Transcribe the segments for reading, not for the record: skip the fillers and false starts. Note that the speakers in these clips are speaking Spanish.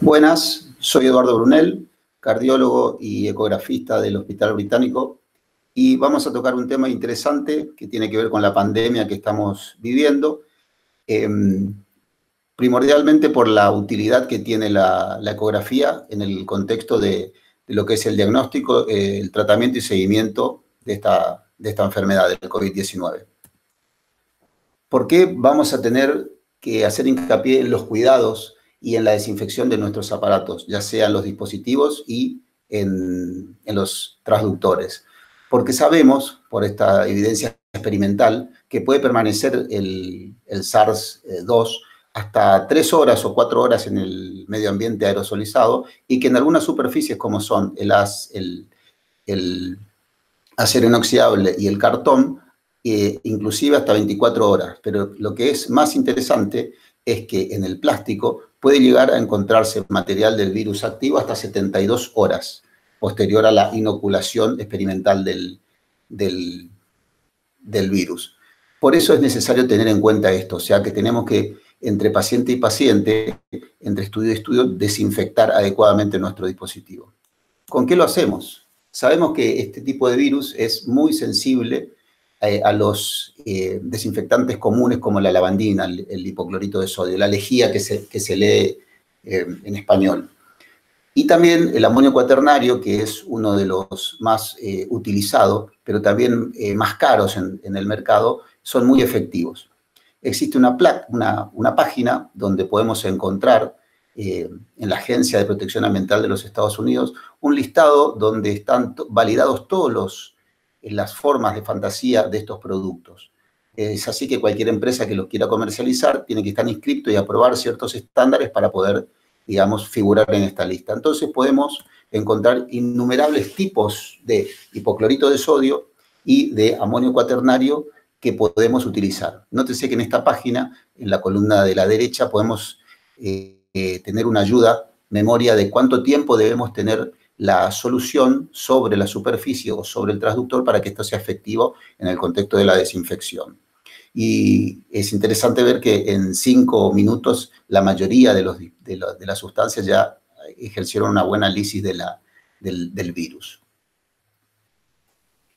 Buenas, soy Eduardo Brunel, cardiólogo y ecografista del Hospital Británico, y vamos a tocar un tema interesante que tiene que ver con la pandemia que estamos viviendo, primordialmente por la utilidad que tiene la ecografía en el contexto de lo que es el diagnóstico, el tratamiento y seguimiento de esta enfermedad, del COVID-19. ¿Por qué vamos a tener que hacer hincapié en los cuidados y en la desinfección de nuestros aparatos, ya sean los dispositivos y en los transductores? Porque sabemos, por esta evidencia experimental, que puede permanecer el SARS-2 hasta 3 horas o 4 horas en el medio ambiente aerosolizado, y que en algunas superficies como son el acero inoxidable y el cartón, inclusive hasta 24 horas. Pero lo que es más interesante es que en el plástico puede llegar a encontrarse material del virus activo hasta 72 horas, posterior a la inoculación experimental del virus. Por eso es necesario tener en cuenta esto, o sea que tenemos que, entre paciente y paciente, entre estudio y estudio, desinfectar adecuadamente nuestro dispositivo. ¿Con qué lo hacemos? Sabemos que este tipo de virus es muy sensible a los desinfectantes comunes como la lavandina, el hipoclorito de sodio, la lejía que se lee en español. Y también el amonio cuaternario, que es uno de los más utilizados, pero también más caros en el mercado, son muy efectivos. Existe una página donde podemos encontrar en la Agencia de Protección Ambiental de los Estados Unidos un listado donde están validados todas las formas de fantasía de estos productos. Es así que cualquier empresa que los quiera comercializar tiene que estar inscrito y aprobar ciertos estándares para poder, digamos, figurar en esta lista. Entonces podemos encontrar innumerables tipos de hipoclorito de sodio y de amonio cuaternario que podemos utilizar. Nótese que en esta página, en la columna de la derecha, podemos tener una memoria de cuánto tiempo debemos tener la solución sobre la superficie o sobre el transductor para que esto sea efectivo en el contexto de la desinfección. Y es interesante ver que en 5 minutos la mayoría de las sustancias ya ejercieron una buena lisis del virus.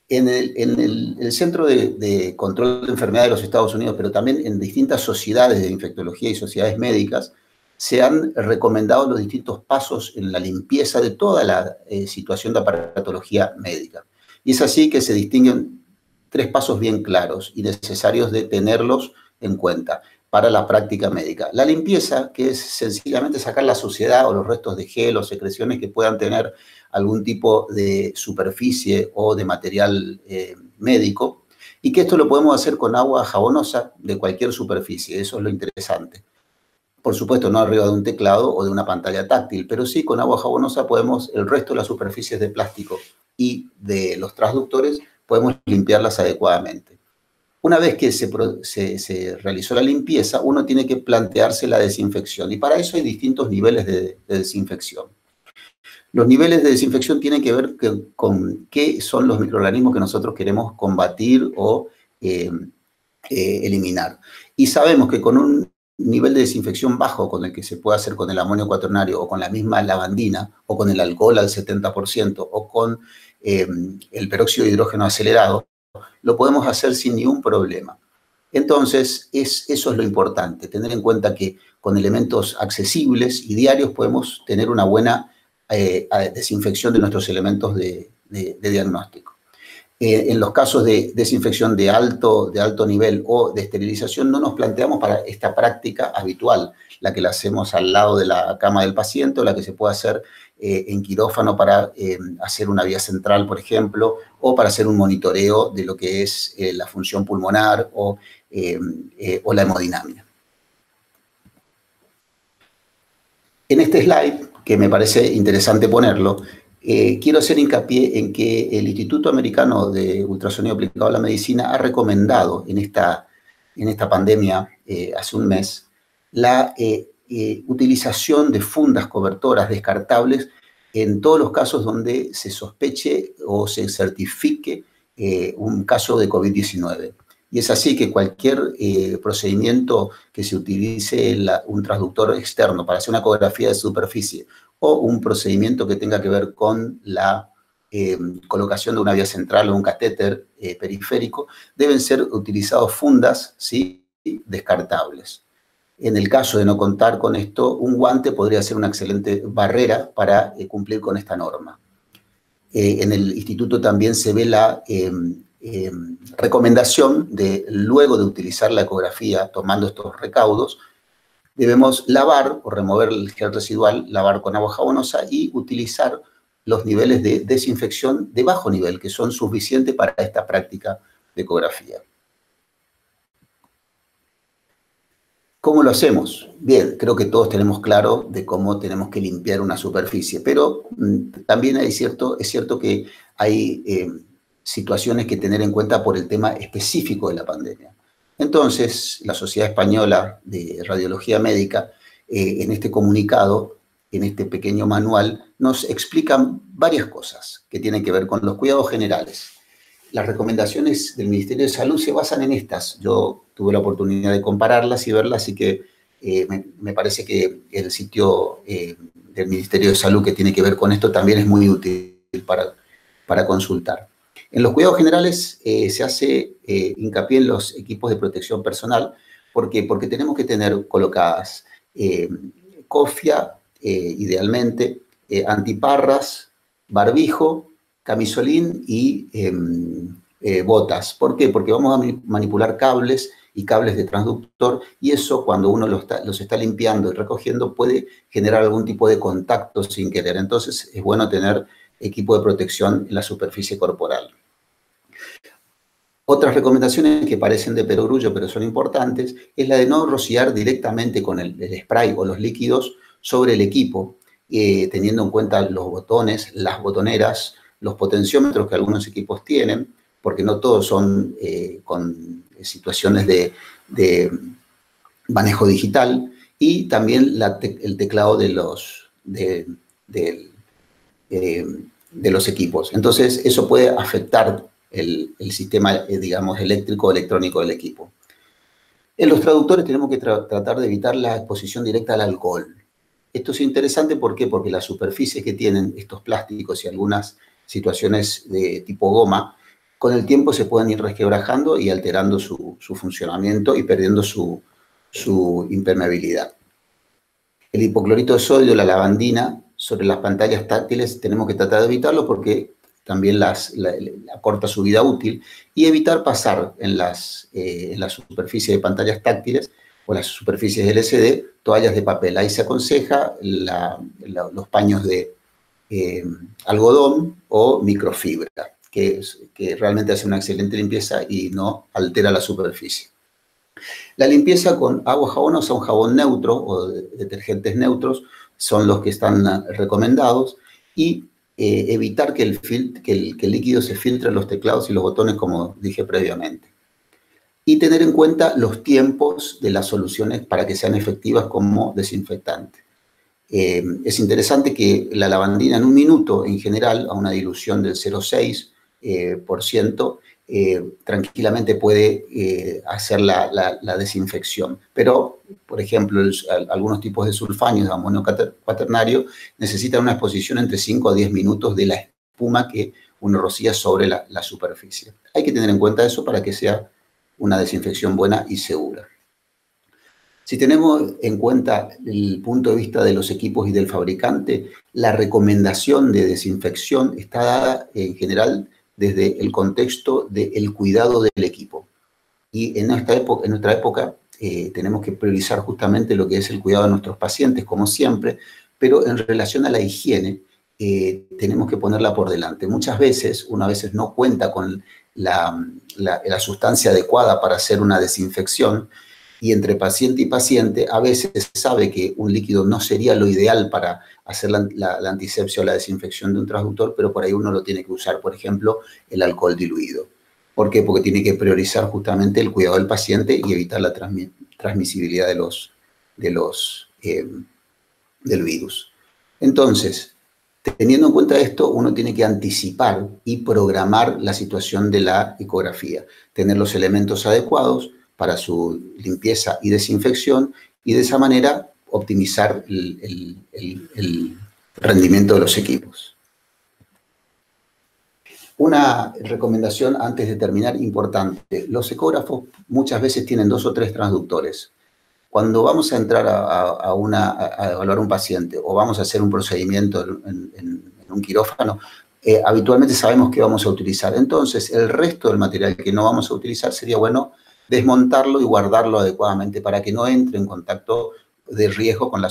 En el Centro de Control de Enfermedades de los Estados Unidos, pero también en distintas sociedades de infectología y sociedades médicas, se han recomendado los distintos pasos en la limpieza de toda la situación de aparatología médica. Y es así que se distinguen 3 pasos bien claros y necesarios de tenerlos en cuenta para la práctica médica. La limpieza, que es sencillamente sacar la suciedad o los restos de gel o secreciones que puedan tener algún tipo de superficie o de material médico, y que esto lo podemos hacer con agua jabonosa de cualquier superficie. Eso es lo interesante. Por supuesto, no arriba de un teclado o de una pantalla táctil, pero sí con agua jabonosa podemos, el resto de las superficies de plástico y de los transductores, podemos limpiarlas adecuadamente. Una vez que se realizó la limpieza, uno tiene que plantearse la desinfección, y para eso hay distintos niveles de desinfección. Los niveles de desinfección tienen que ver con qué son los microorganismos que nosotros queremos combatir o eliminar. Y sabemos que con un nivel de desinfección bajo, con el que se puede hacer con el amonio cuaternario o con la misma lavandina o con el alcohol al 70% o con el peróxido de hidrógeno acelerado, lo podemos hacer sin ningún problema. Entonces, eso es lo importante, tener en cuenta que con elementos accesibles y diarios podemos tener una buena desinfección de nuestros elementos de diagnóstico. En los casos de desinfección de alto nivel o de esterilización, no nos planteamos para esta práctica habitual, la que la hacemos al lado de la cama del paciente o la que se puede hacer en quirófano para hacer una vía central, por ejemplo, o para hacer un monitoreo de lo que es la función pulmonar o la hemodinamia. En este slide, que me parece interesante ponerlo, quiero hacer hincapié en que el Instituto Americano de Ultrasonido Aplicado a la Medicina ha recomendado en esta pandemia, hace un mes, la utilización de fundas cobertoras descartables en todos los casos donde se sospeche o se certifique un caso de COVID-19. Y es así que cualquier procedimiento que se utilice un transductor externo para hacer una ecografía de superficie o un procedimiento que tenga que ver con la colocación de una vía central o un catéter periférico, deben ser utilizados fundas, ¿sí?, descartables. En el caso de no contar con esto, un guante podría ser una excelente barrera para cumplir con esta norma. En el instituto también se ve la recomendación de, luego de utilizar la ecografía, tomando estos recaudos, debemos lavar o remover el gel residual, lavar con agua jabonosa y utilizar los niveles de desinfección de bajo nivel, que son suficientes para esta práctica de ecografía. ¿Cómo lo hacemos? Bien, creo que todos tenemos claro de cómo tenemos que limpiar una superficie, pero también es cierto que hay situaciones que tener en cuenta por el tema específico de la pandemia. Entonces, la Sociedad Española de Radiología Médica, en este comunicado, en este pequeño manual, nos explican varias cosas que tienen que ver con los cuidados generales. Las recomendaciones del Ministerio de Salud se basan en estas. Yo tuve la oportunidad de compararlas y verlas, así que me parece que el sitio del Ministerio de Salud que tiene que ver con esto también es muy útil para consultar. En los cuidados generales se hace hincapié en los equipos de protección personal. ¿Por qué? Porque tenemos que tener colocadas cofia, idealmente, antiparras, barbijo, camisolín y botas. ¿Por qué? Porque vamos a manipular cables y cables de transductor, y eso, cuando uno los está limpiando y recogiendo, puede generar algún tipo de contacto sin querer. Entonces, es bueno tener equipo de protección en la superficie corporal. Otras recomendaciones que parecen de perogrullo, pero son importantes, es la de no rociar directamente con el spray o los líquidos sobre el equipo, teniendo en cuenta los botones, las botoneras, los potenciómetros que algunos equipos tienen, porque no todos son con situaciones de manejo digital, y también el teclado de los equipos. Entonces, eso puede afectar el sistema, digamos, eléctrico o electrónico del equipo. En los traductores tenemos que tratar de evitar la exposición directa al alcohol. Esto es interesante, ¿por qué? Porque las superficies que tienen estos plásticos y algunas situaciones de tipo goma, con el tiempo se pueden ir resquebrajando y alterando su funcionamiento y perdiendo su impermeabilidad. El hipoclorito de sodio, la lavandina, sobre las pantallas táctiles tenemos que tratar de evitarlo porque también acorta su vida útil, y evitar pasar en las superficies de pantallas táctiles o las superficies LCD toallas de papel. Ahí se aconseja los paños de algodón o microfibra, que realmente hace una excelente limpieza y no altera la superficie. La limpieza con agua jabonosa, un jabón neutro o detergentes neutros son los que están recomendados, y evitar que el líquido se filtre en los teclados y los botones, como dije previamente. Y tener en cuenta los tiempos de las soluciones para que sean efectivas como desinfectante. Es interesante que la lavandina en un minuto, en general, a una dilución del 0,6%, tranquilamente puede hacer la desinfección. Pero, por ejemplo, algunos tipos de sulfaños de amonio cuaternario necesitan una exposición entre 5 a 10 minutos de la espuma que uno rocía sobre la superficie. Hay que tener en cuenta eso para que sea una desinfección buena y segura. Si tenemos en cuenta el punto de vista de los equipos y del fabricante, la recomendación de desinfección está dada en general desde el contexto del cuidado del equipo. Y en nuestra época tenemos que priorizar justamente lo que es el cuidado de nuestros pacientes, como siempre, pero en relación a la higiene, tenemos que ponerla por delante. Muchas veces, uno a veces no cuenta con la sustancia adecuada para hacer una desinfección, y entre paciente y paciente a veces se sabe que un líquido no sería lo ideal para hacer la antisepsia o la desinfección de un transductor, pero por ahí uno lo tiene que usar, por ejemplo, el alcohol diluido. ¿Por qué? Porque tiene que priorizar justamente el cuidado del paciente y evitar la transmisibilidad del virus. Entonces, Teniendo en cuenta esto, uno tiene que anticipar y programar la situación de la ecografía, tener los elementos adecuados para su limpieza y desinfección y de esa manera optimizar el rendimiento de los equipos. Una recomendación antes de terminar importante, los ecógrafos muchas veces tienen 2 o 3 transductores. Cuando vamos a entrar a evaluar un paciente o vamos a hacer un procedimiento en un quirófano, habitualmente sabemos qué vamos a utilizar. Entonces, el resto del material que no vamos a utilizar sería bueno desmontarlo y guardarlo adecuadamente para que no entre en contacto de riesgo en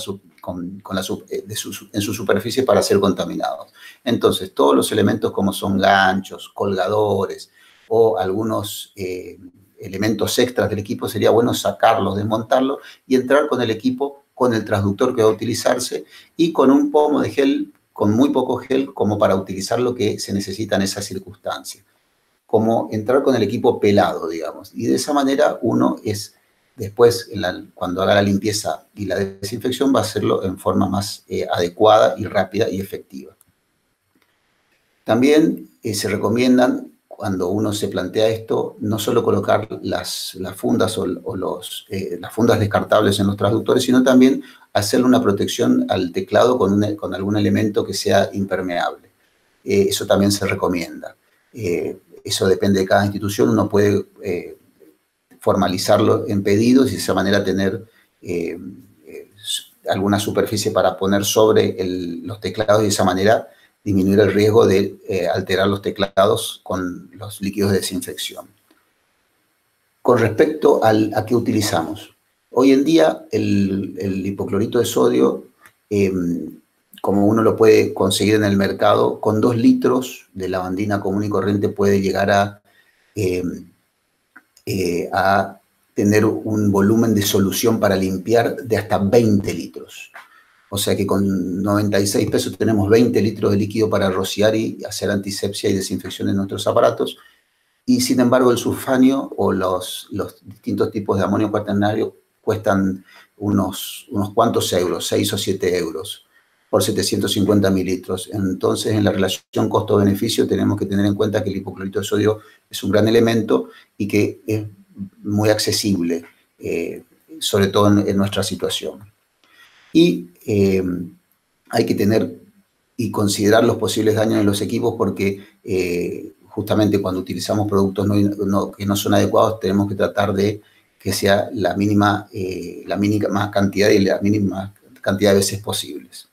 su superficie para ser contaminados. Entonces, todos los elementos como son ganchos, colgadores o algunos elementos extras del equipo, sería bueno sacarlos, desmontarlos y entrar con el equipo, con el transductor que va a utilizarse y con un pomo de gel, con muy poco gel, como para utilizar lo que se necesita en esa circunstancia. Como entrar con el equipo pelado, digamos. Y de esa manera uno es, después, cuando haga la limpieza y la desinfección, va a hacerlo en forma más adecuada y rápida y efectiva. También se recomiendan, cuando uno se plantea esto, no solo colocar las fundas las fundas descartables en los transductores, sino también hacerle una protección al teclado con algún elemento que sea impermeable. Eso también se recomienda. Eso depende de cada institución. Uno puede formalizarlo en pedidos y de esa manera tener alguna superficie para poner sobre los teclados y de esa manera disminuir el riesgo de alterar los teclados con los líquidos de desinfección. Con respecto a qué utilizamos. Hoy en día el hipoclorito de sodio, como uno lo puede conseguir en el mercado, con 2 litros de lavandina común y corriente puede llegar a tener un volumen de solución para limpiar de hasta 20 litros. O sea que con 96 pesos tenemos 20 litros de líquido para rociar y hacer antisepsia y desinfección en nuestros aparatos. Y sin embargo el sulfanio o los distintos tipos de amonio cuaternario cuestan unos cuantos euros, 6 o 7 euros por 750 mililitros. Entonces, en la relación costo-beneficio tenemos que tener en cuenta que el hipoclorito de sodio es un gran elemento y que es muy accesible, sobre todo en nuestra situación. Y hay que tener y considerar los posibles daños en los equipos porque justamente cuando utilizamos productos que no son adecuados tenemos que tratar de que sea la mínima cantidad y la mínima cantidad de veces posibles.